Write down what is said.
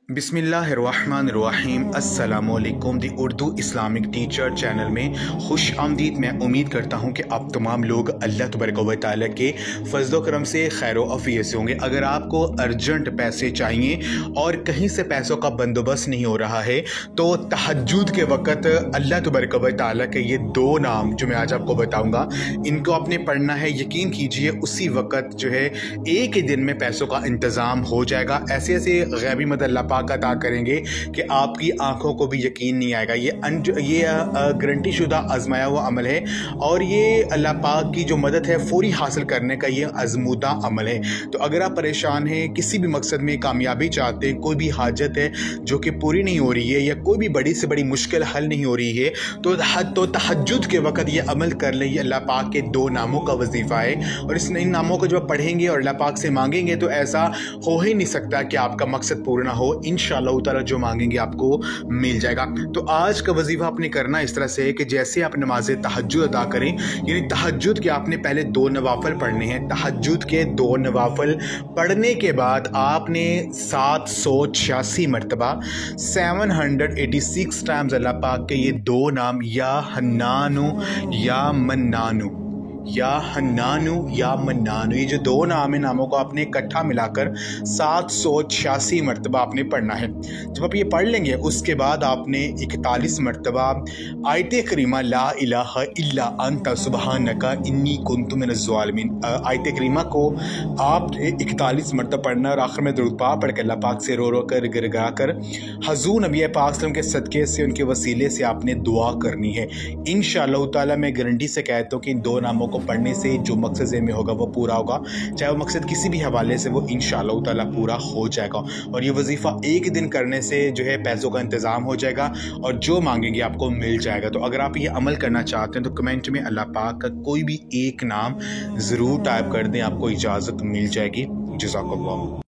बिस्मिल्लाहिर्रहमानिर्रहीम अस्सलामुअलैकुम दी Urdu Islamic teacher channel में खुश आमदीद। मैं उम्मीद करता हूँ कि आप तमाम लोग अल्लाह तबारक व तआला के फज़ल करम से खैर अफ़ीयत से होंगे। अगर आपको अर्जेंट पैसे चाहिए और कहीं से पैसों का बंदोबस्त नहीं हो रहा है तो तहज्जुद के वक़्त अल्लाह तबारक व तआला के ये दो नाम जो मैं आज आपको बताऊँगा, इनको आपने पढ़ना है। यकीन कीजिए उसी वक़्त जो है एक ही दिन में पैसों का इंतज़ाम हो जाएगा। ऐसे ऐसे गैबी मदद अल्लाह पाक अता करेंगे कि आपकी आंखों को भी यकीन नहीं आएगा। ये गारंटी शुदा आजमाया हुआ अमल है और ये अल्लाह पाक की जो मदद है फौरी हासिल करने का ये आजमूदा अमल है। तो अगर आप परेशान हैं, किसी भी मकसद में कामयाबी चाहते हैं, कोई भी हाजत है जो कि पूरी नहीं हो रही है या कोई भी बड़ी से बड़ी मुश्किल हल नहीं हो रही है तो तहज्जुद के वक़्त ये अमल कर लें। ये अल्लाह पाक के दो नामों का वजीफ़ा है और इन नामों को जब पढ़ेंगे और अल्लाह पाक से मांगेंगे तो ऐसा हो ही नहीं सकता कि आपका मकसद पूरा हो। इंशाअल्लाह ताला जो मांगेंगे आपको मिल जाएगा। तो आज का वजीफा आपने करना इस तरह से है कि जैसे आप नमाज तहज्जुद अदा करें, यानी तहज्जुद के आपने पहले दो नवाफिल पढ़ने हैं। तहज्जुद के दो नवाफिल पढ़ने के बाद आपने 786 मरतबा 786 टाइम्स अल्लाह पाक के ये दो नाम या हन्नानु या मन्नानु ये जो दो नाम है, नामों को आपने इकट्ठा मिलाकर 786 मरतबा आपने पढ़ना है। जब आप ये पढ़ लेंगे उसके बाद आपने 41 मरतबा आयत करीमा ला इलाहा इल्ला अंता सुबहानका इन्नी कुन्तु मिनज़ ज़ालिमीन आयत करीमा को आप 41 मरतबा पढ़ना और आखिर में दुरूद पाक पढ़ के अल्लाह पाक से रो कर गिड़गिड़ा कर हुज़ूर नबी पाक सल्लल्लाहु अलैहि वसल्लम के सदक़े से, उनके वसीले से आपने दुआ करनी है। इंशाअल्लाह ताला मैं गारंटी से कहता हूँ कि इन दो नामों को पढ़ने से जो मकसद में होगा वो पूरा होगा, चाहे वो मकसद किसी भी हवाले से, वो इंशाअल्लाह ताला पूरा हो जाएगा। और ये वजीफ़ा एक दिन करने से जो है पैसों का इंतज़ाम हो जाएगा और जो मांगेंगे आपको मिल जाएगा। तो अगर आप ये अमल करना चाहते हैं तो कमेंट में अल्लाह पाक का कोई भी एक नाम ज़रूर टाइप कर दें, आपको इजाज़त मिल जाएगी। जज़ाकल्लाह।